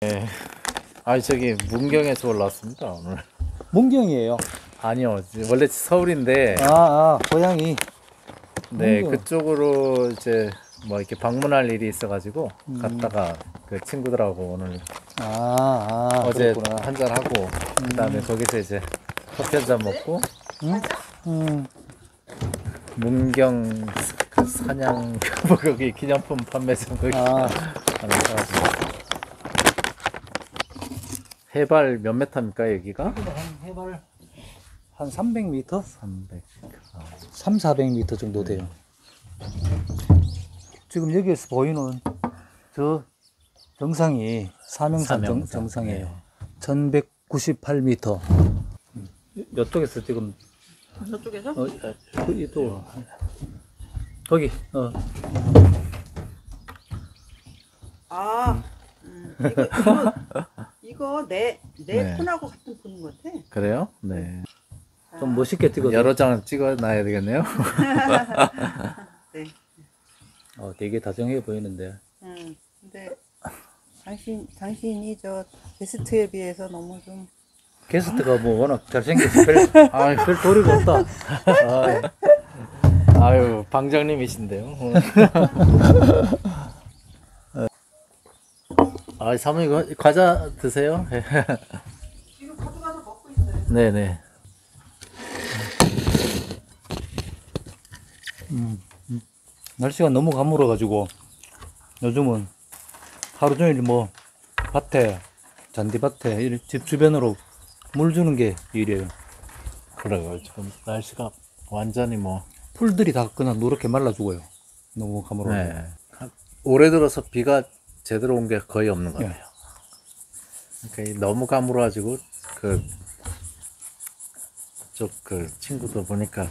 네. 아, 저기 문경에서 올라왔습니다 오늘. 문경이에요. 아니요, 원래 서울인데, 고향이. 네, 문경. 그쪽으로 이제 뭐 이렇게 방문할 일이 있어가지고 갔다가 그 친구들하고 오늘 어제 그렇구나. 한잔 하고 그다음에 거기서 이제 커피 한잔 먹고 문경 그 사냥 뭐 거기 기념품 판매점 거기 하나 사가지고. 해발 몇 메타입니까 여기가? 해발 한 300m? 300. 400m 정도 돼요. 지금 여기에서 보이는 저 정상이 사명산 사명산, 정상이에요. 네. 1198m. 이쪽에서 지금 저쪽에서? 또 거기 이거 내 네. 폰하고 같은 폰인 것 같아. 그래요? 네. 좀 멋있게 찍어서 여러 장 찍어놔야 되겠네요. 네. 되게 다정해 보이는데. 근데 당신이 저 게스트에 비해서 너무 좀 게스트가 뭐 워낙 잘생겨서 별 도리가 없다. 아유, 방장님이신데요. 아, 사모님 이거 과자 드세요? 지금 가져가서 먹고 있어요. 네네. 날씨가 너무 가물어가지고 요즘은 하루 종일 뭐 밭에 잔디밭에 이런 집 주변으로 물 주는 게 일이에요. 그래요. 지금 날씨가 완전히 뭐. 풀들이 다 그냥 노랗게 말라 죽어요. 너무 가물어서. 네. 올해 들어서 비가 제대로 온 게 거의 없는 것 같아요. 그러니까 너무 가물어가지고 그쪽 그 친구도 보니까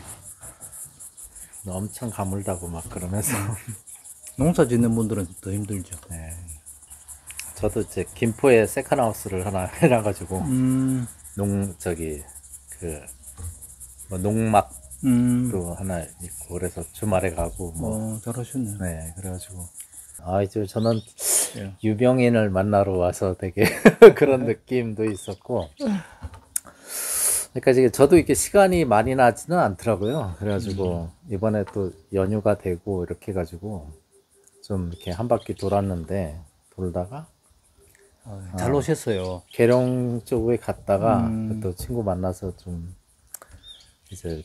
엄청 가물다고 막 그러면서. 농사 짓는 분들은 더 힘들죠. 네. 저도 이제 김포에 세컨하우스를 하나 해놔가지고 뭐 농막도 하나 있고 그래서 주말에 가고 뭐. 잘하셨네. 네, 그래가지고 이제 저는 예. 유명인을 만나러 와서 되게 그런 느낌도 있었고. 그러니까 지금 저도 이렇게 시간이 많이 나지는 않더라고요. 그래가지고 이번에 또 연휴가 되고 이렇게 해가지고 좀 이렇게 한 바퀴 돌았는데 돌다가 잘 오셨어요. 계룡 쪽에 갔다가 또 친구 만나서 좀 이제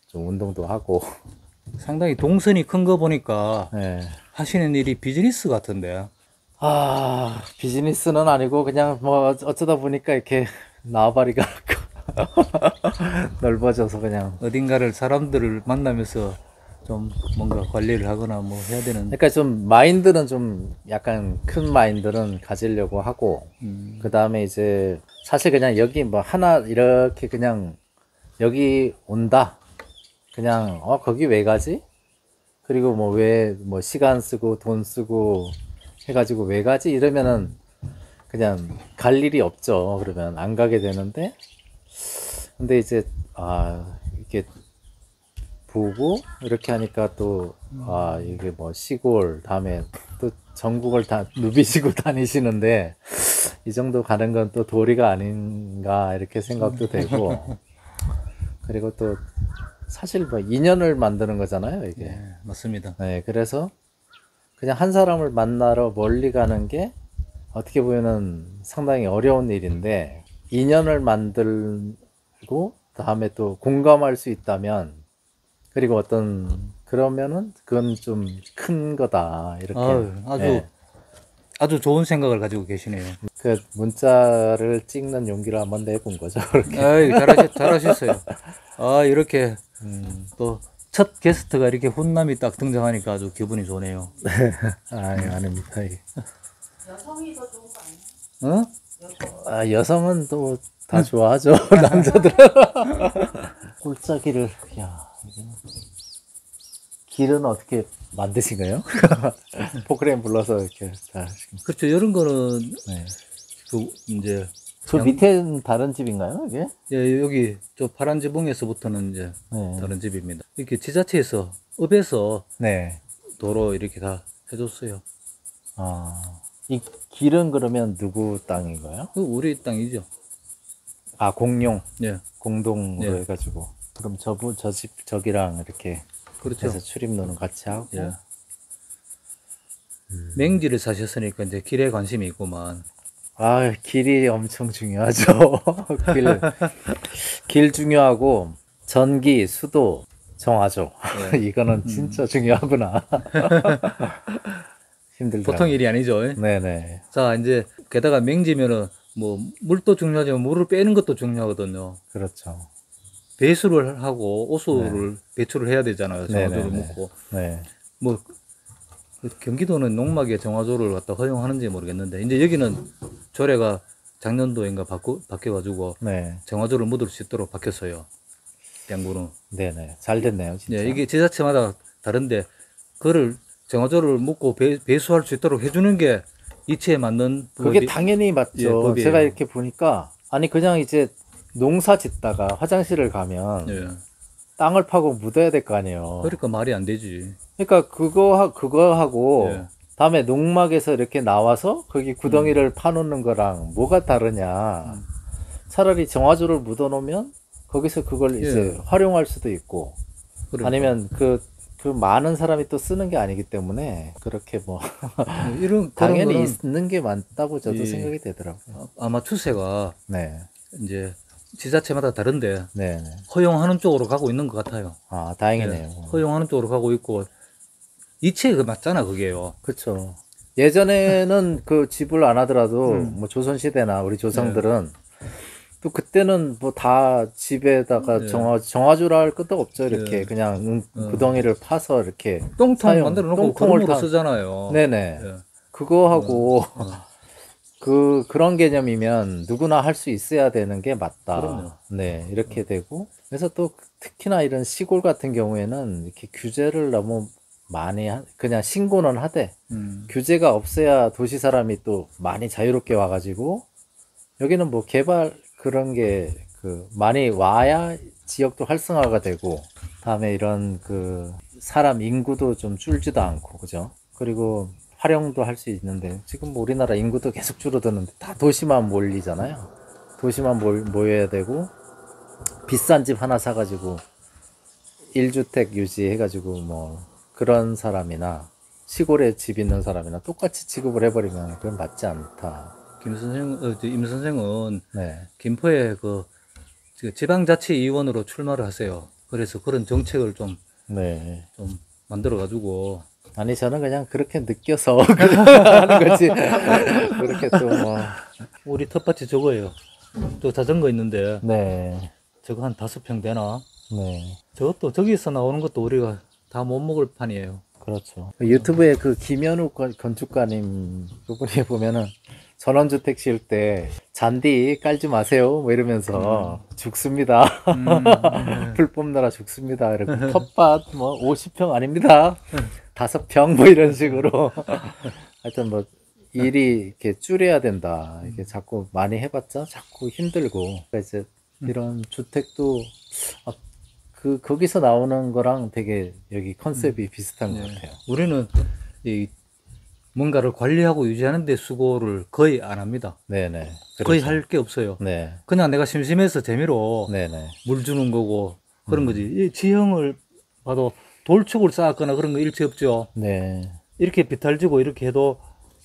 좀 운동도 하고. 상당히 동선이 큰 거 보니까 네. 하시는 일이 비즈니스 같은데. 비즈니스는 아니고 그냥 뭐 어쩌다 보니까 이렇게 나와바리가 넓어져서 그냥. 어딘가를 사람들을 만나면서 좀 뭔가 관리를 하거나 뭐 해야 되는. 그러니까 좀 마인드는 좀 약간 큰 마인드는 가지려고 하고 그 다음에 이제 사실 그냥 여기 뭐 하나 이렇게 그냥 여기 온다 그냥 거기 왜 가지? 그리고 뭐 왜 뭐 시간 쓰고 돈 쓰고 해가지고 왜 가지? 이러면은 그냥 갈 일이 없죠. 그러면 안 가게 되는데, 근데 이제 이게 보고 이렇게 하니까 또 이게 뭐 시골 다음에 또 전국을 다 누비시고 다니시는데 이 정도 가는 건 또 도리가 아닌가 이렇게 생각도 되고. 그리고 또 사실 뭐 인연을 만드는 거잖아요 이게. 네, 맞습니다. 네, 그래서 그냥 한 사람을 만나러 멀리 가는 게 어떻게 보면은 상당히 어려운 일인데, 인연을 만들고 다음에 또 공감할 수 있다면, 그리고 그러면은 그건 좀 큰 거다 이렇게. 네. 아주 좋은 생각을 가지고 계시네요. 그 문자를 찍는 용기를 한번 내본 거죠. 그렇게. 잘하셨어요. 이렇게 또 첫 게스트가 이렇게 훈남이 딱 등장하니까 아주 기분이 좋네요. 아닙니다. 여성이 더 좋은 거 아니야? 여성은 또 다 좋아하죠. 남자들은. 골짜기를, 길은 어떻게 만드신 거예요? 포크레인 불러서 이렇게 다. 그렇죠. 이런 거는 네. 이제 저 밑에는 다른 집인가요, 이게? 여기 저 파란 지붕에서부터는 이제 네. 다른 집입니다. 이렇게 지자체에서 읍에서 네. 도로 이렇게 다 해줬어요. 이 길은 그러면 누구 땅인가요? 그 우리 땅이죠. 아, 공용, 예. 공동으로 예. 해가지고. 그럼 저 집, 저기랑 이렇게 그렇죠. 해서 출입로는 같이 하고. 예. 맹지를 사셨으니까 이제 길에 관심이 있구만. 아, 길이 엄청 중요하죠. 길 중요하고, 전기, 수도 정하죠. 예. 이거는 진짜 중요하구나. 힘들더라고요. 보통 일이 아니죠. 예? 네네. 자, 이제 게다가 맹지면은 뭐 물도 중요하지만 물을 빼는 것도 중요하거든요. 그렇죠. 배수를 하고 오수를 배출을 해야 되잖아요. 정화조를 네네네. 묻고. 네. 뭐 경기도는 농막에 정화조를 갖다 허용하는지 모르겠는데 이제 여기는 조례가 작년도인가 바뀌어가지고 네. 정화조를 묻을 수 있도록 바뀌었어요. 양구는. 네네. 잘 됐네요, 진짜. 네, 이게 지자체마다 다른데 그거를 정화조를 묻고 배수할 수 있도록 해주는 게 이치에 맞는 그게 당연히 맞죠. 예, 법이에요. 제가 이렇게 보니까, 아니, 그냥 이제 농사 짓다가 화장실을 가면 예. 땅을 파고 묻어야 될 거 아니에요. 그러니까 말이 안 되지. 그러니까 그거 하고, 예. 다음에 농막에서 이렇게 나와서 거기 구덩이를 파놓는 거랑 뭐가 다르냐. 차라리 정화조를 묻어놓으면 거기서 그걸 이제 활용할 수도 있고, 그러니까. 아니면 그 많은 사람이 또 쓰는 게 아니기 때문에 그렇게 뭐 이런 당연히 그런 거는 있는 게 맞다고 저도 이- 생각이 되더라고요. 아마 추세가 네, 이제 지자체마다 다른데 네, 네. 허용하는 쪽으로 가고 있는 것 같아요. 아, 다행이네요. 허용하는 쪽으로 가고 있고 이치에 그 맞잖아 그게요. 그렇죠. 예전에는 그 집을 안 하더라도 뭐 조선 시대나 우리 조상들은 또 그때는 뭐 다 집에다가 네. 정화조라 할 것도 없죠. 이렇게 네. 그냥 구덩이를 파서 이렇게 똥통 사용, 만들어 놓고 똥통을 거름으로 다- 쓰잖아요. 네네. 예. 그거 하고 그런 개념이면 누구나 할 수 있어야 되는 게 맞다. 그럼요. 네, 이렇게 되고. 그래서 또 특히나 이런 시골 같은 경우에는 이렇게 규제를 너무 많이 그냥 신고는 하되 규제가 없어야 도시 사람이 또 많이 자유롭게 와가지고 여기는 뭐 개발 그런 게 그 많이 와야 지역도 활성화가 되고 다음에 이런 그 사람 인구도 좀 줄지도 않고 그죠? 그리고 활용도 할 수 있는데 지금 뭐 우리나라 인구도 계속 줄어드는데 다 도시만 몰리잖아요. 도시만 모여야 되고 비싼 집 하나 사가지고 1주택 유지해가지고 뭐 그런 사람이나 시골에 집 있는 사람이나 똑같이 취급을 해버리면 그건 맞지 않다. 임 선생은 네. 김포에 그 지방자치위원으로 출마를 하세요. 그래서 그런 정책을 좀 네. 만들어 가지고 아니 저는 그냥 그렇게 느껴서 하는 거지. 그렇게 또 뭐. 우리 텃밭이 저거예요. 또 자전거 있는데 네. 저거 한 5평 되나? 네. 저것도 저기서 나오는 것도 우리가 다 못 먹을 판이에요. 그렇죠. 유튜브에 그 김현우 건축가님 그분이 보면은 전원주택 지을 때 잔디 깔지 마세요 뭐 이러면서 죽습니다. 불 뿜느라 죽습니다. 이렇게 텃밭 뭐 50평 아닙니다. 5평 뭐 이런 식으로 하여튼 뭐 일이 이렇게 줄여야 된다. 이게 자꾸 많이 해봤자 자꾸 힘들고 그러니까 이제 이런 주택도 거기서 나오는 거랑 되게 여기 컨셉이 비슷한 것 같아요. 우리는 이 뭔가를 관리하고 유지하는 데 수고를 거의 안 합니다. 네네. 거의 그렇죠. 할 게 없어요. 네. 그냥 내가 심심해서 재미로 네네. 물 주는 거고 그런 거지. 이 지형을 봐도 돌축을 쌓았거나 그런 거 일체 없죠. 네. 이렇게 비탈지고 이렇게 해도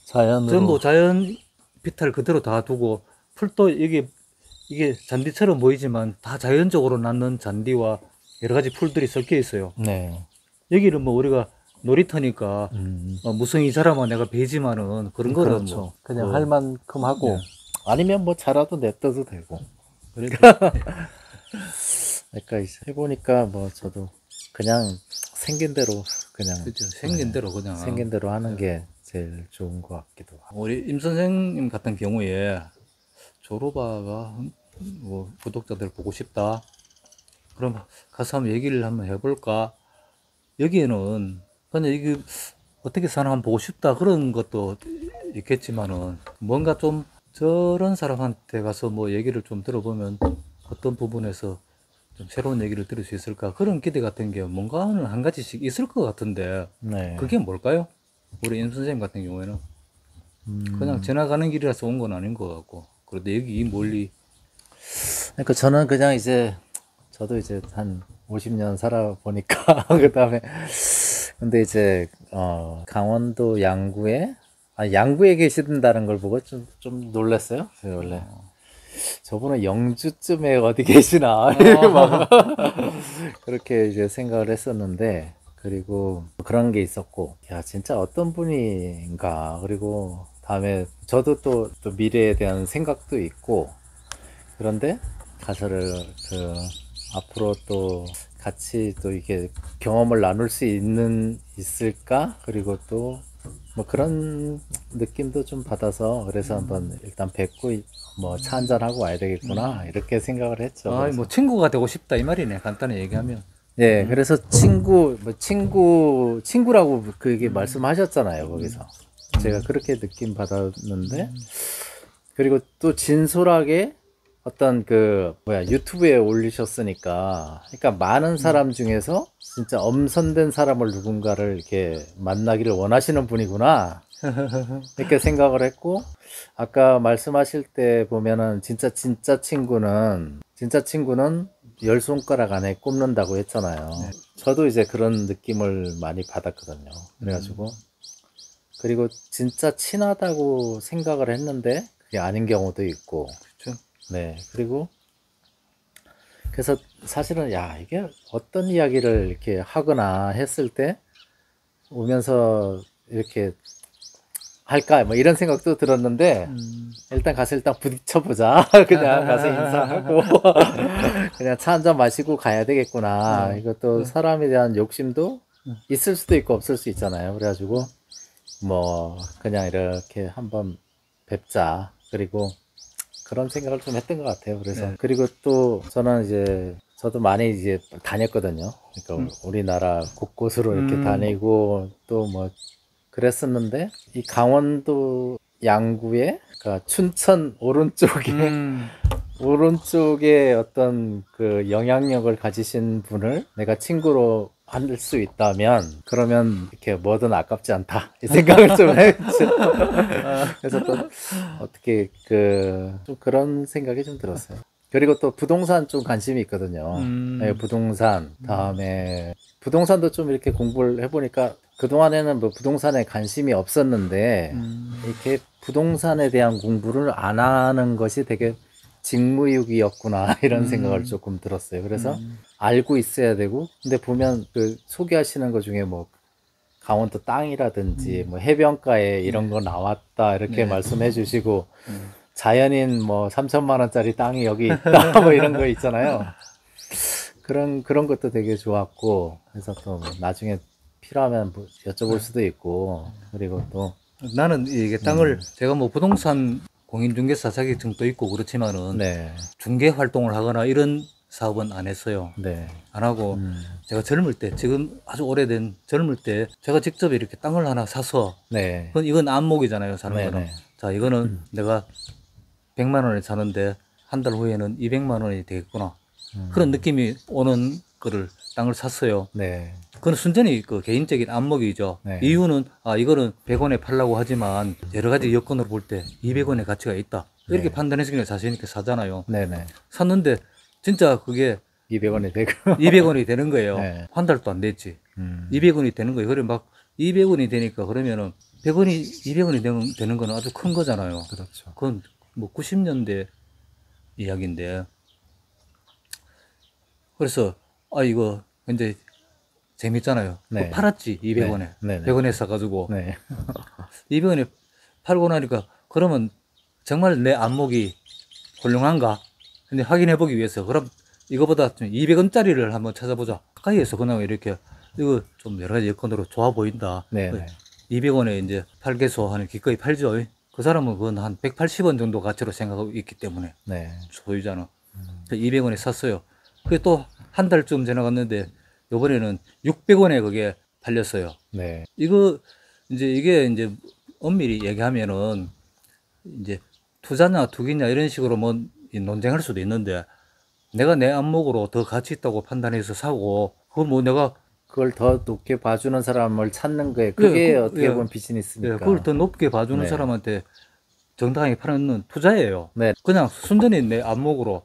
자연으로. 전부 자연 비탈 그대로 다 두고 풀도 이게 잔디처럼 보이지만 다 자연적으로 낳는 잔디와 여러 가지 풀들이 섞여 있어요. 네. 여기는 뭐 우리가 놀이터니까 무성이 자라면 내가 베지만은 그런 거는 그렇죠. 뭐 그냥 할 만큼 하고 네. 아니면 뭐 자라도 냅둬도 되고. 그래도 그러니까 이제 해보니까 뭐 저도 그냥 생긴 대로 그냥 그죠. 생긴 대로 그냥 생긴 대로 하는 게 제일 좋은 것 같기도 하고. 우리 임 선생님 같은 경우에 조로바가 뭐 구독자들 보고 싶다. 그럼 가서 한번 얘기를 한번 해볼까? 여기에는 그냥 이게 어떻게 사나 한번 보고 싶다 그런 것도 있겠지만은 뭔가 좀 저런 사람한테 가서 뭐 얘기를 좀 들어보면 어떤 부분에서 좀 새로운 얘기를 들을 수 있을까 그런 기대 같은 게 뭔가는 한 가지씩 있을 것 같은데 네. 그게 뭘까요? 우리 임 선생님 같은 경우에는 그냥 지나가는 길이라서 온 건 아닌 것 같고. 그런데 여기 멀리 그러니까 저는 그냥 이제 저도 이제 한 50년 살아보니까 그다음에 근데 이제 강원도 양구에 양구에 계신다는 걸 보고 좀 놀랐어요. 제가 원래 저분은 영주쯤에 어디 계시나 이렇게 막 그렇게 이제 생각을 했었는데 그리고 그런 게 있었고 야 진짜 어떤 분인가 그리고 다음에 저도 또 미래에 대한 생각도 있고 그런데 가서를 앞으로 또 같이 또 이게 경험을 나눌 수 있을까? 그리고 또 뭐 그런 느낌도 좀 받아서 그래서 한번 일단 뵙고 뭐 차 한잔 하고 와야 되겠구나 이렇게 생각을 했죠. 아, 그래서. 뭐 친구가 되고 싶다 이 말이네. 간단히 얘기하면. 예, 그래서 친구라고 그게 말씀하셨잖아요, 거기서. 제가 그렇게 느낌 받았는데, 그리고 또 진솔하게 어떤 유튜브에 올리셨으니까, 그러니까 많은 사람 중에서 진짜 엄선된 사람을 누군가를 이렇게 만나기를 원하시는 분이구나. 이렇게 생각을 했고, 아까 말씀하실 때 보면은 진짜 친구는 열 손가락 안에 꼽는다고 했잖아요. 저도 이제 그런 느낌을 많이 받았거든요. 그래가지고 그리고 진짜 친하다고 생각을 했는데 그게 아닌 경우도 있고. 그렇죠. 네. 그리고 그래서 사실은 야 이게 어떤 이야기를 이렇게 하거나 했을 때 오면서 이렇게 할까 뭐 이런 생각도 들었는데 일단 가서 일단 부딪혀보자. 그냥 가서 인사하고 그냥 차 한잔 마시고 가야 되겠구나. 이것도 사람에 대한 욕심도 있을 수도 있고 없을 수 있잖아요. 그래가지고 뭐 그냥 이렇게 한번 뵙자. 그리고 그런 생각을 좀 했던 것 같아요. 그래서 그리고 또 저는 이제 저도 많이 이제 다녔거든요. 그러니까 우리나라 곳곳으로 이렇게 다니고 또 뭐 그랬었는데 이 강원도 양구에 그러니까 춘천 오른쪽에 어떤 그 영향력을 가지신 분을 내가 친구로 할 수 있다면 그러면 이렇게 뭐든 아깝지 않다 이 생각을 좀 했죠. 그래서 또 어떻게 좀 그런 생각이 좀 들었어요. 그리고 또 부동산 좀 관심이 있거든요. 네, 부동산 다음에 부동산도 좀 이렇게 공부를 해보니까 그동안에는 뭐 부동산에 관심이 없었는데 이렇게 부동산에 대한 공부를 안 하는 것이 되게 직무유기였구나 이런 생각을 조금 들었어요. 그래서 알고 있어야 되고 근데 보면 그 소개하시는 것 중에 뭐 강원도 땅이라든지 뭐 해변가에 이런 거 나왔다 이렇게 말씀해 주시고 자연인 뭐 3천만 원짜리 땅이 여기 있다 뭐 이런 거 있잖아요. 그런 것도 되게 좋았고 그래서 또 나중에 필요하면 뭐 여쭤볼 수도 있고 그리고 또 나는 이게 땅을 제가 뭐 부동산 공인중개사 자격증도 있고 그렇지만은 네. 중개 활동을 하거나 이런 사업은 안 했어요. 네. 안 하고 제가 젊을 때 지금 아주 오래된 젊을 때 제가 직접 이렇게 땅을 하나 사서 네. 이건 안목이잖아요. 사는 거는. 네. 자 이거는 내가 100만 원에 사는데 한 달 후에는 200만 원이 되겠구나. 그런 느낌이 오는 거를 땅을 샀어요. 네. 그건 순전히 그 개인적인 안목이죠. 네. 이유는 이거는 100원에 팔라고 하지만 여러 가지 여건으로 볼 때 200원의 가치가 있다. 이렇게 판단해서 그냥 자신 있게 사잖아요. 네네. 샀는데 진짜 그게 200원이 되고 200원이 되는 거예요. 네. 한 달도 안 됐지. 200원이 되는 거예요. 그래 막 200원이 되니까 그러면은 100원이 200원이 되는 거는 아주 큰 거잖아요. 그렇죠. 그건 뭐 90년대 이야기인데. 그래서 이거 이제 재밌잖아요. 네. 그거 팔았지 200원에. 네. 100원에 사가지고 네. 200원에 팔고 나니까 그러면 정말 내 안목이 훌륭한가? 근데 확인해보기 위해서 그럼 이거보다 좀 200원짜리를 한번 찾아보자. 가까이에서 그냥 이렇게 이거 좀 여러 가지 여건으로 좋아 보인다. 네. 200원에 이제 팔개소 하는 기꺼이 팔죠. 그 사람은 그건 한 180원 정도 가치로 생각하고 있기 때문에 네. 소유자는 200원에 샀어요. 그게 또 한 달쯤 지나갔는데 요번에는 600원에 그게 팔렸어요. 네. 이게 이제 엄밀히 얘기하면은 이제 투자냐 투기냐 이런 식으로 뭐 논쟁할 수도 있는데 내가 내 안목으로 더 가치 있다고 판단해서 사고 그걸 뭐 내가 그걸 더 높게 봐주는 사람을 찾는 거예요. 그게 예, 어떻게 보면 비즈니스니까. 그걸 더 높게 봐주는 네. 사람한테 정당하게 파는 투자예요. 네. 그냥 순전히 내 안목으로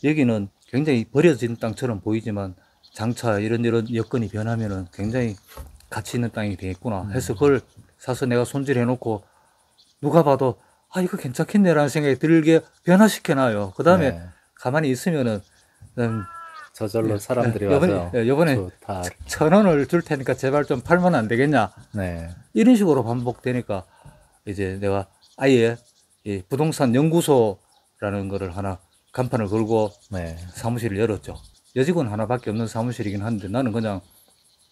여기는 굉장히 버려진 땅처럼 보이지만 장차 이런 여건이 변하면은 굉장히 가치 있는 땅이 되겠구나 해서 그걸 사서 내가 손질해 놓고 누가 봐도 이거 괜찮겠네라는 생각이 들게 변화시켜놔요. 그 다음에 네. 가만히 있으면은 저절로 사람들이 요번에, 와서 요번에 좋다. 1,000원을 줄 테니까 제발 좀 팔면 안 되겠냐 네. 이런 식으로 반복되니까 이제 내가 아예 이 부동산 연구소라는 거를 하나 간판을 걸고 네. 사무실을 열었죠. 여직원 하나밖에 없는 사무실이긴 한데 나는 그냥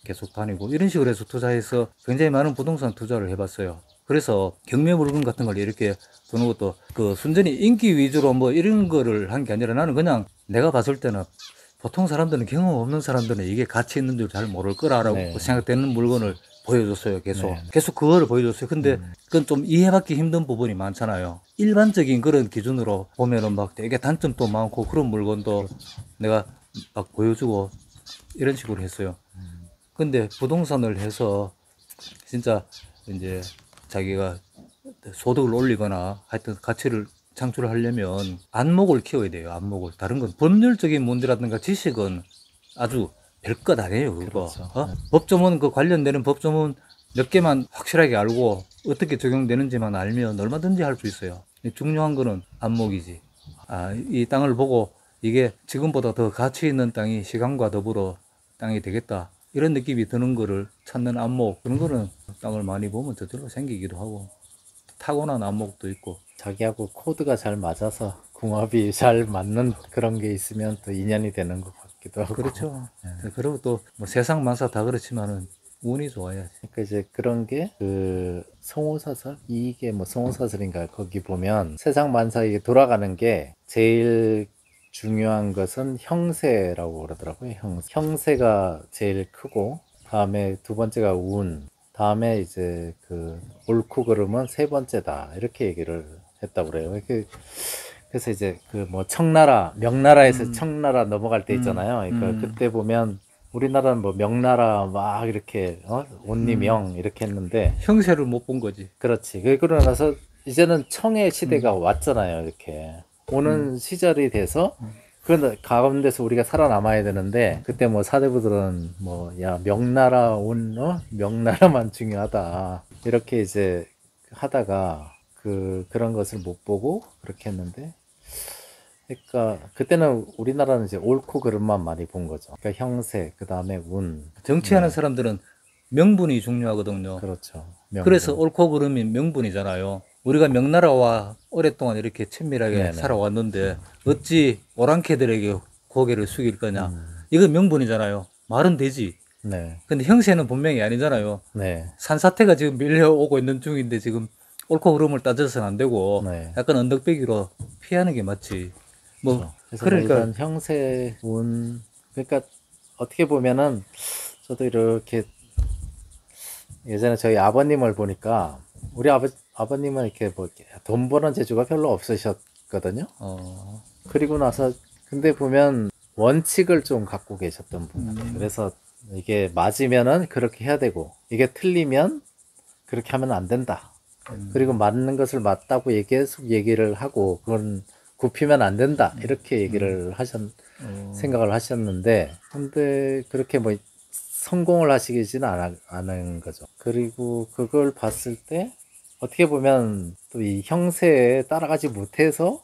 계속 다니고 이런 식으로 해서 투자해서 굉장히 많은 부동산 투자를 해봤어요. 그래서 경매 물건 같은 걸 이렇게 두는 것도 그 순전히 인기 위주로 뭐 이런 거를 한 게 아니라 나는 그냥 내가 봤을 때는 보통 사람들은 경험 없는 사람들은 이게 가치 있는 줄 잘 모를 거라고 네. 생각되는 물건을 보여줬어요. 계속. 네. 계속 그거를 보여줬어요. 근데 그건 좀 이해받기 힘든 부분이 많잖아요. 일반적인 그런 기준으로 보면은 막 되게 단점도 많고 그런 물건도 내가 막 보여주고 이런 식으로 했어요. 근데 부동산을 해서 진짜 이제 자기가 소득을 올리거나 하여튼 가치를 창출하려면 안목을 키워야 돼요. 안목을. 다른 건 법률적인 문제라든가 지식은 아주 별것 아니에요. 그거. 그렇죠. 법조문 그 관련되는 법조문 몇 개만 확실하게 알고 어떻게 적용되는지만 알면 얼마든지 할 수 있어요. 중요한 거는 안목이지. 이 땅을 보고 이게 지금보다 더 가치 있는 땅이 시간과 더불어 땅이 되겠다. 이런 느낌이 드는 거를 찾는 안목. 그런 거는 땅을 많이 보면 저절로 생기기도 하고 타고난 안목도 있고. 자기하고 코드가 잘 맞아서 궁합이 잘 맞는 그런 게 있으면 또 인연이 되는 것 같기도 하고. 그렇죠. 그리고 또 뭐 세상 만사 다 그렇지만은 운이 좋아야지. 그러니까 이제 그런 게 그 성호사설 이게 뭐 성호사설인가 거기 보면 세상 만사 이게 돌아가는 게 제일 중요한 것은 형세라고 그러더라고요. 형세가 제일 크고 다음에 두 번째가 운, 다음에 이제 그 옳고 그름은 세 번째다 이렇게 얘기를 했다고 그래요. 그래서 이제 그 뭐 청나라, 명나라에서 청나라 넘어갈 때 있잖아요. 그러니까 그때 보면 우리나라는 뭐 명나라 막 이렇게 온리명 이렇게 했는데 형세를 못 본 거지. 그렇지. 그러고 나서 이제는 청의 시대가 왔잖아요. 이렇게 오는 시절이 돼서 그런데 가운데서 우리가 살아남아야 되는데 그때 뭐 사대부들은 뭐 야 명나라 명나라만 중요하다 이렇게 이제 하다가 그런 것을 못 보고 그렇게 했는데 그러니까 그때는 우리나라는 이제 옳고 그름만 많이 본 거죠. 그러니까 형세 그 다음에 운 정치하는 사람들은 명분이 중요하거든요. 그렇죠. 그래서 옳고 그름이 명분이잖아요. 우리가 명나라와 오랫동안 이렇게 친밀하게 네네. 살아왔는데 어찌 오랑캐들에게 고개를 숙일 거냐. 이건 명분이잖아요. 말은 되지. 네, 근데 형세는 분명히 아니잖아요. 네, 산사태가 지금 밀려오고 있는 중인데 지금 옳고 그름을 따져서는 안 되고 네. 약간 언덕배기로 피하는 게 맞지. 뭐 그래서 그러니까 이런 형세 운 그러니까 어떻게 보면은 저도 이렇게 예전에 저희 아버님을 보니까 우리 아버님은 이렇게 뭐 돈 버는 재주가 별로 없으셨거든요. 그리고 나서 근데 보면 원칙을 좀 갖고 계셨던 분 같아요. 그래서 이게 맞으면은 그렇게 해야 되고 이게 틀리면 그렇게 하면 안 된다. 그리고 맞는 것을 맞다고 계속 얘기를 하고 그건 굽히면 안 된다. 이렇게 얘기를 생각을 하셨는데 근데 그렇게 뭐 성공을 하시지는 않은 거죠. 그리고 그걸 봤을 때 어떻게 보면 또 이 형세에 따라가지 못해서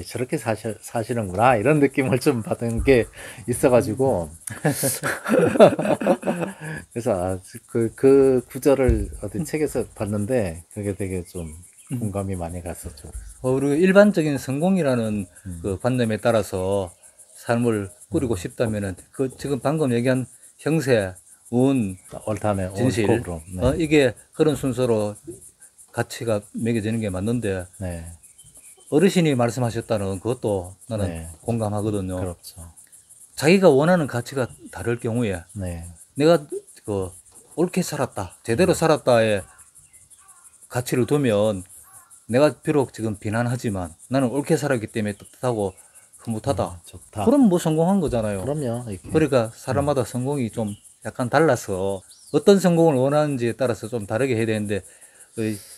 저렇게 사시는구나 이런 느낌을 좀 받은 게 있어가지고 그래서 그 구절을 어디 책에서 봤는데 그게 되게 좀 공감이 많이 갔었죠. 그리고 일반적인 성공이라는 그 관념에 따라서 삶을 꾸리고 싶다면은 그 지금 방금 얘기한 형세, 운, 옳다네, 진실, 옳고 그름. 네. 이게 그런 순서로 가치가 매겨지는 게 맞는데 네, 어르신이 말씀하셨다는 그것도 나는 네. 공감하거든요. 그렇죠. 자기가 원하는 가치가 다를 경우에 네, 내가 그 옳게 살았다, 제대로 살았다에 가치를 두면 내가 비록 지금 비난하지만 나는 옳게 살았기 때문에 떳떳하고 흐뭇하다. 좋다. 그럼 뭐 성공한 거잖아요. 그럼요. 이렇게. 그러니까 사람마다 성공이 좀 약간 달라서 어떤 성공을 원하는지에 따라서 좀 다르게 해야 되는데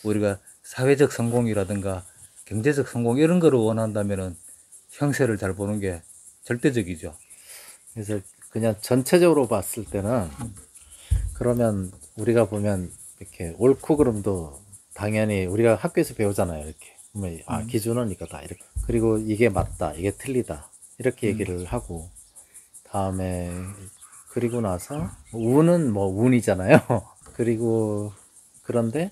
우리가 사회적 성공이라든가 경제적 성공 이런 거를 원한다면은 형세를 잘 보는 게 절대적이죠. 그래서 그냥 전체적으로 봤을 때는 그러면 우리가 보면 이렇게 옳고 그름도 당연히 우리가 학교에서 배우잖아요. 이렇게 보면 기준은 이거다 이렇게. 그리고 이게 맞다, 이게 틀리다 이렇게 얘기를 하고 다음에 그리고 나서 운은 뭐 운이잖아요. 그리고 그런데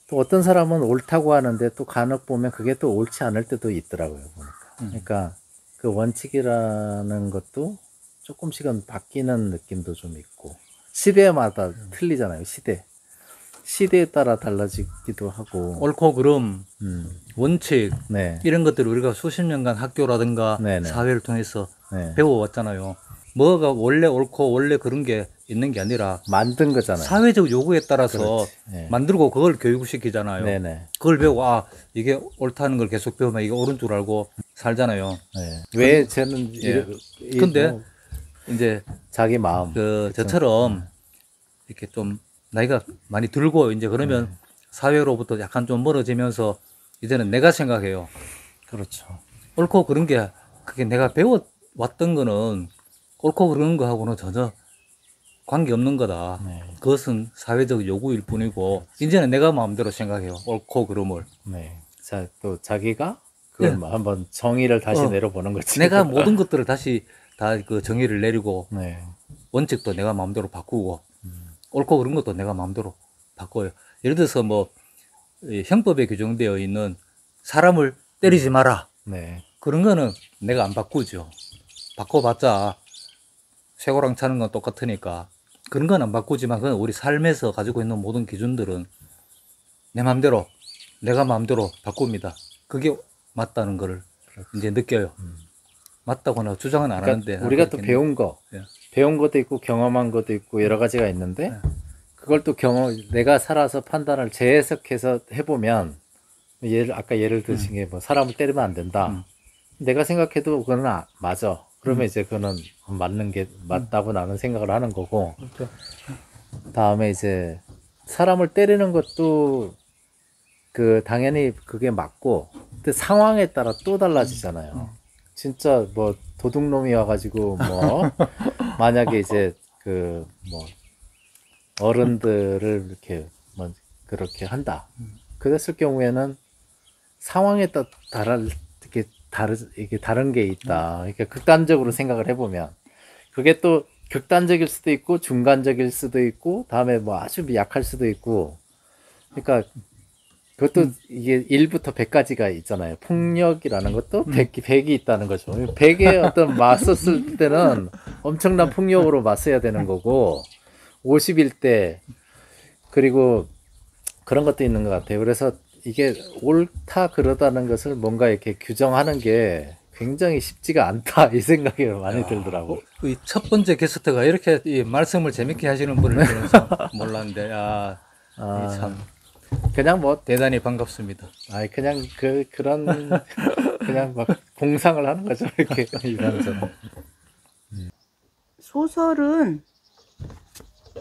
또 어떤 사람은 옳다고 하는데 또 간혹 보면 그게 또 옳지 않을 때도 있더라고요. 보니까. 그러니까 그 원칙이라는 것도 조금씩은 바뀌는 느낌도 좀 있고 시대마다 틀리잖아요. 시대에 따라 달라지기도 하고 옳고 그름, 원칙 네. 이런 것들을 우리가 수십 년간 학교라든가 네네. 사회를 통해서 네. 배워왔잖아요. 뭐가 원래 옳고 원래 그런 게 있는 게 아니라 만든 거잖아요. 사회적 요구에 따라서 그렇지. 네. 만들고 그걸 교육시키잖아요. 네네. 그걸 배우고 이게 옳다는 걸 계속 배우면 이게 옳은 줄 알고 살잖아요. 네. 왜 쟤는 근데 뭐 이제 자기 마음 저처럼 이렇게 좀 나이가 많이 들고 이제 그러면 사회로부터 약간 좀 멀어지면서 이제는 내가 생각해요. 그렇죠. 옳고 그런 게 그게 내가 배워왔던 거는 옳고 그런 거하고는 전혀 관계 없는 거다. 네. 그것은 사회적 요구일 뿐이고 이제는 내가 마음대로 생각해요. 옳고 그름을. 네. 자, 또 자기가 그걸 한번 정의를 다시 내려보는 거지. 내가 모든 것들을 다시 다 그 정의를 내리고 네. 원칙도 내가 마음대로 바꾸고 옳고 그런 것도 내가 마음대로 바꿔요. 예를 들어서 뭐 이 형법에 규정되어 있는 사람을 때리지 마라. 네. 그런 거는 내가 안 바꾸죠. 바꿔봤자 쇠고랑 차는 건 똑같으니까 그런 건 안 바꾸지만 그건 우리 삶에서 가지고 있는 모든 기준들은 내 마음대로 내가 마음대로 바꿉니다. 그게 맞다는 거를 이제 느껴요. 맞다고는 주장은 안 그러니까 하는데 우리가 또 배운 거, 예. 배운 것도 있고 경험한 것도 있고 여러 가지가 있는데 그걸 또 내가 살아서 판단을 재해석해서 해보면 아까 예를 드신 게 뭐 사람을 때리면 안 된다. 내가 생각해도 그거는 맞아. 그러면 이제 그거는 맞는 게 맞다고 나는 생각을 하는 거고. 그렇죠. 다음에 이제 사람을 때리는 것도 그 당연히 그게 맞고, 근데 상황에 따라 또 달라지잖아요. 진짜 뭐 도둑놈이 와가지고 뭐 만약에 이제 그 뭐 어른들을 이렇게 뭐 그렇게 한다. 그랬을 경우에는 상황에 따라 이게 다른 게 있다. 그러니까 극단적으로 생각을 해보면 그게 또 극단적일 수도 있고 중간적일 수도 있고 다음에 뭐 아주 약할 수도 있고. 그러니까 그것도 이게 1부터 100까지가 있잖아요. 폭력이라는 것도 100이 있다는 거죠. 100에 어떤 맞섰을 때는 엄청난 폭력으로 맞서야 되는 거고 50일 때 그리고 그런 것도 있는 것 같아요. 그래서 이게 옳다 그러다는 것을 뭔가 이렇게 규정하는 게 굉장히 쉽지가 않다 이 생각이 많이 들더라고. 이 첫 번째 게스트가 이렇게 이 말씀을 재밌게 하시는 분을 저는 몰랐는데 참 그냥 뭐 대단히 반갑습니다. 그냥 그런 그냥 막 공상을 하는 거죠. 이렇게 이런저런. 소설은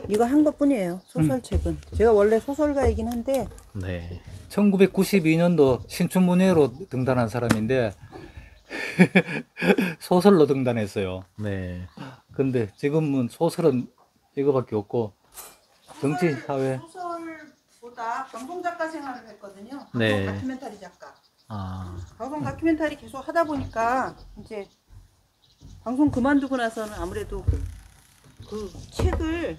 이거 한 것뿐이에요. 소설책은 제가 원래 소설가이긴 한데 네. 1992년도 신춘문예로 등단한 사람인데 소설로 등단했어요. 네. 근데 지금은 소설은 이거밖에 없고 정치, 사회. 소설보다 방송 작가 생활을 했거든요. 네. 방송 다큐멘터리 작가. 아, 방송 다큐멘터리 계속 하다 보니까 이제 방송 그만두고 나서는 아무래도 그 책을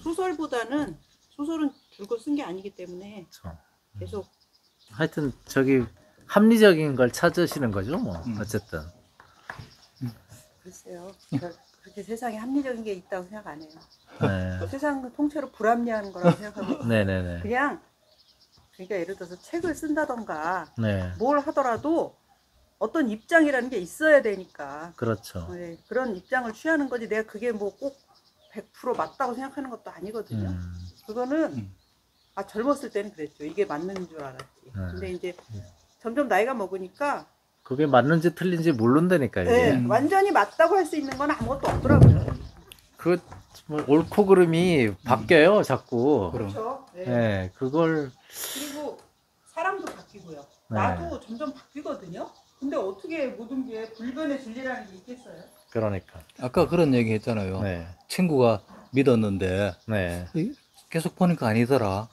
소설보다는 소설은 줄곧 쓴 게 아니기 때문에 그렇죠. 계속 하여튼 저기 합리적인 걸 찾으시는 거죠, 뭐. 어쨌든. 글쎄요. 그렇게 세상에 합리적인 게 있다고 생각 안 해요. 네. 세상 통째로 불합리한 거라고 생각하고 네네네. 그냥 그러니까 예를 들어서 책을 쓴다던가 네. 뭘 하더라도 어떤 입장이라는 게 있어야 되니까 그렇죠. 네, 그런 입장을 취하는 거지 내가 그게 뭐 꼭 100% 맞다고 생각하는 것도 아니거든요. 그거는 젊었을 때는 그랬죠. 이게 맞는 줄 알았지. 근데 이제 점점 나이가 먹으니까 그게 맞는지 틀린지 모른다니까, 이게. 네, 완전히 맞다고 할 수 있는 건 아무것도 없더라고요. 뭐 옳고 그름이 바뀌어요, 자꾸. 그럼. 그렇죠. 네. 네, 그걸 그리고 사람도 바뀌고요. 네. 나도 점점 바뀌거든요. 근데 어떻게 모든 게 불변의 진리라는 게 있겠어요? 그러니까. 아까 그런 얘기 했잖아요. 네, 친구가 믿었는데 네, 계속 보니까 아니더라.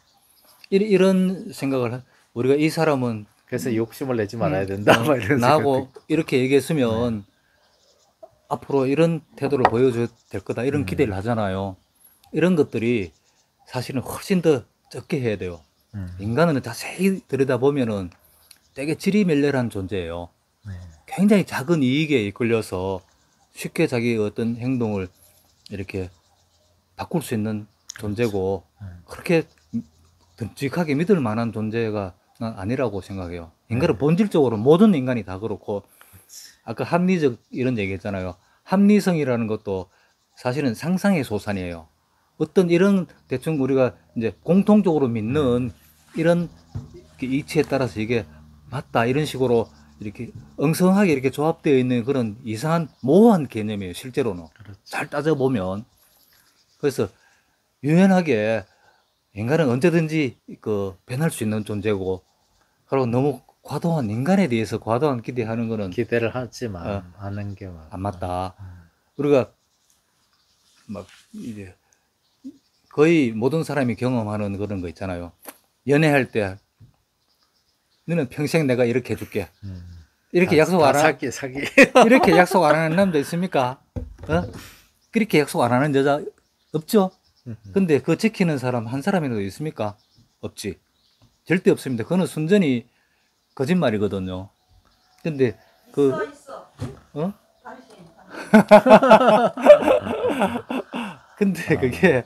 이런 생각을 우리가 이 사람은 그래서 욕심을 내지 말아야 된다. 막 이런 나하고 이렇게 얘기했으면 앞으로 이런 태도를 보여줘야 될 거다. 이런 기대를 하잖아요. 이런 것들이 사실은 훨씬 더 적게 해야 돼요. 인간은 자세히 들여다보면은 되게 지리멸렬한 존재예요. 네. 굉장히 작은 이익에 이끌려서 쉽게 자기 어떤 행동을 이렇게 바꿀 수 있는 존재고 그렇게 듬직하게 믿을 만한 존재가 난 아니라고 생각해요. 인간은 본질적으로 모든 인간이 다 그렇고 아까 합리적 이런 얘기 했잖아요. 합리성이라는 것도 사실은 상상의 소산이에요. 어떤 이런 대충 우리가 이제 공통적으로 믿는 이런 이치에 따라서 이게 맞다 이런 식으로 이렇게 엉성하게 이렇게 조합되어 있는 그런 이상한 모호한 개념이에요. 실제로는 잘 따져보면. 그래서 유연하게 인간은 언제든지 변할 수 있는 존재고 그리고 너무 과도한 인간에 대해서 과도한 기대하는 거는 기대를 하지만 하는 게 안 맞다. 우리가 막 이제 거의 모든 사람이 경험하는 그런 거 있잖아요. 연애할 때 너는 평생 내가 이렇게 해줄게. 이렇게 약속 안 사기 이렇게 약속 안 하는 남자 있습니까? 그렇게 약속 안 하는 여자 없죠? 근데 그거 지키는 사람 한 사람이라도 있습니까? 없지. 절대 없습니다. 그거는 순전히 거짓말이거든요. 근데 있어. 어? 당신. 근데 그게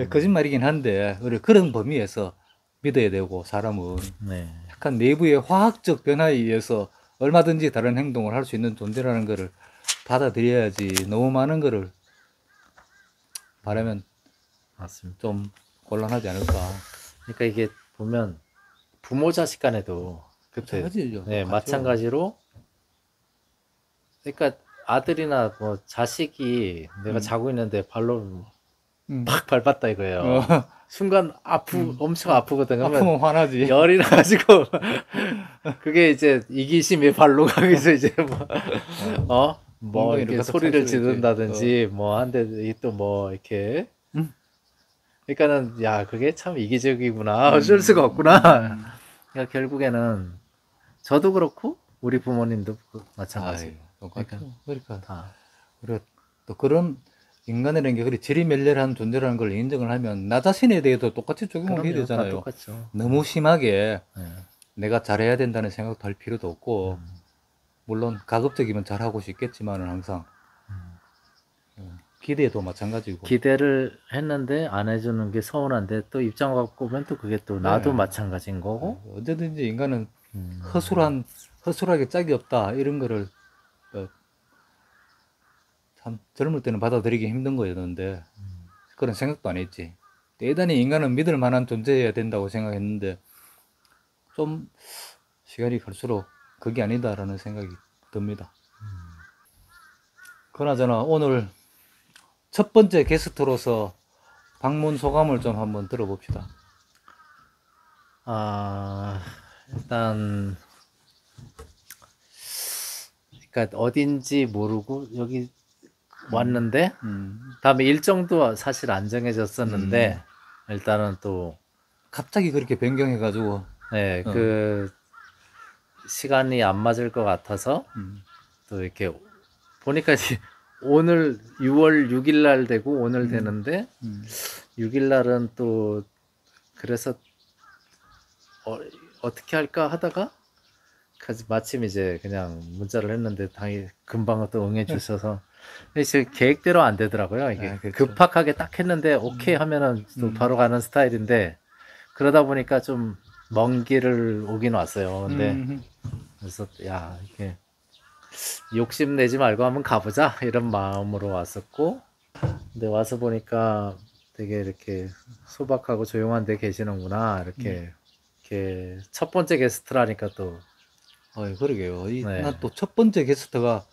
거짓말이긴 한데 우리 그런 범위에서 믿어야 되고 사람은 네. 약간 내부의 화학적 변화에 의해서 얼마든지 다른 행동을 할 수 있는 존재라는 거를 받아들여야지 너무 많은 거를 바라면 맞습니다. 좀 곤란하지 않을까. 그러니까 이게 보면 부모 자식 간에도 그때 마찬가지죠. 네, 똑같죠. 마찬가지로 그러니까 아들이나 뭐 자식이 내가 자고 있는데 발로 팍 밟았다 이거예요. 순간 엄청 아프거든. 그러면 아프면 화나지. 열이 나가지고 그게 이제 이기심이 발로 가면서 이제 뭐 엉덩이를 이렇게 가득 소리를 찰 수도 지른다든지 뭐 한데 또 뭐 이렇게 그러니까는 야 그게 참 이기적이구나 어쩔 수가 없구나. 그러니까 결국에는 저도 그렇고 우리 부모님도 마찬가지. 아유, 똑같죠. 그러니까 다 우리가 또 그런 인간이라는 게 그리 지리멸렬한 존재라는 걸 인정을 하면 나 자신에 대해서 똑같이 적용을 해야 그럼요. 다 되잖아요. 똑같죠. 너무 심하게 네. 내가 잘해야 된다는 생각도 할 필요도 없고 물론 가급적이면 잘하고 싶겠지만은 항상 기대도 마찬가지고. 기대를 했는데 안 해주는 게 서운한데 또 입장 바꾸면 또 그게 또 나도 네. 마찬가지인 거고. 언제든지 인간은 허술하게 짝이 없다 이런 거를 참 젊을 때는 받아들이기 힘든 거였는데 그런 생각도 안 했지. 대단히 인간은 믿을 만한 존재여야 된다고 생각했는데 좀 시간이 갈수록 그게 아니다라는 생각이 듭니다. 그나저나 오늘 첫 번째 게스트로서 방문 소감을 좀 한번 들어봅시다. 일단 그러니까 어딘지 모르고 여기 왔는데 다음에 일정도 사실 안 정해졌었는데 일단은 또 갑자기 그렇게 변경해가지고 네, 그 시간이 안 맞을 것 같아서 또 이렇게 보니까 이제 오늘 6월 6일 날 되고 오늘 되는데 6일 날은 또 그래서 어떻게 할까 하다가 마침 이제 그냥 문자를 했는데 당연히 금방 또 응해 주셔서 제 계획대로 안 되더라고요. 이게 아, 그렇죠. 급박하게 딱 했는데 오케이 하면은 또 바로 가는 스타일인데 그러다 보니까 좀 먼 길을 오긴 왔어요. 근데 그래서 야 이게 욕심 내지 말고 한번 가보자 이런 마음으로 왔었고 근데 와서 보니까 되게 이렇게 소박하고 조용한 데 계시는구나 이렇게 첫 번째 게스트라니까 또 그러게요. 네. 난 또 첫 번째 게스트가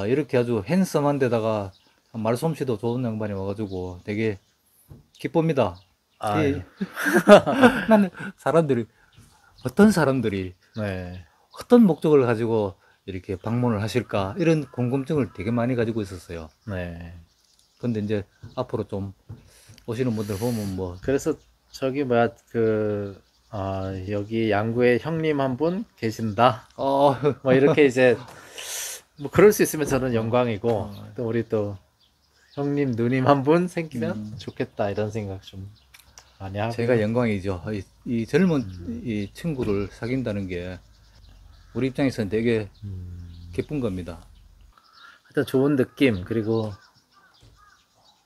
이렇게 아주 핸섬한 데다가 말솜씨도 좋은 양반이 와가지고 되게 기쁩니다. 아, 예. 나는 어떤 사람들이 네. 어떤 목적을 가지고 이렇게 방문을 하실까 이런 궁금증을 되게 많이 가지고 있었어요. 네. 근데 이제 앞으로 좀 오시는 분들 보면 뭐 그래서 저기 뭐야 여기 양구에 형님 한 분 계신다. 뭐 이렇게 이제 뭐 그럴 수 있으면 저는 영광이고 또 우리 또 형님 누님 한 분 생기면 좋겠다 이런 생각 좀 많이 하고. 제가 영광이죠. 이 젊은 이 친구를 사귄다는 게 우리 입장에서는 되게 기쁜 겁니다. 하여튼 좋은 느낌 그리고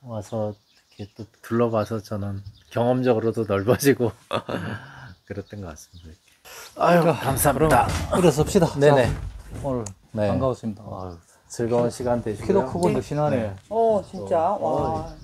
와서 이렇게 또 둘러봐서 저는 경험적으로도 넓어지고 그랬던 것 같습니다. 아유 감사합니다. 일어섭시다. 네네. 자, 오늘 네. 반가웠습니다. 아유, 즐거운 시간 되시고요. 키도 크고 늘씬하네. 진짜 와.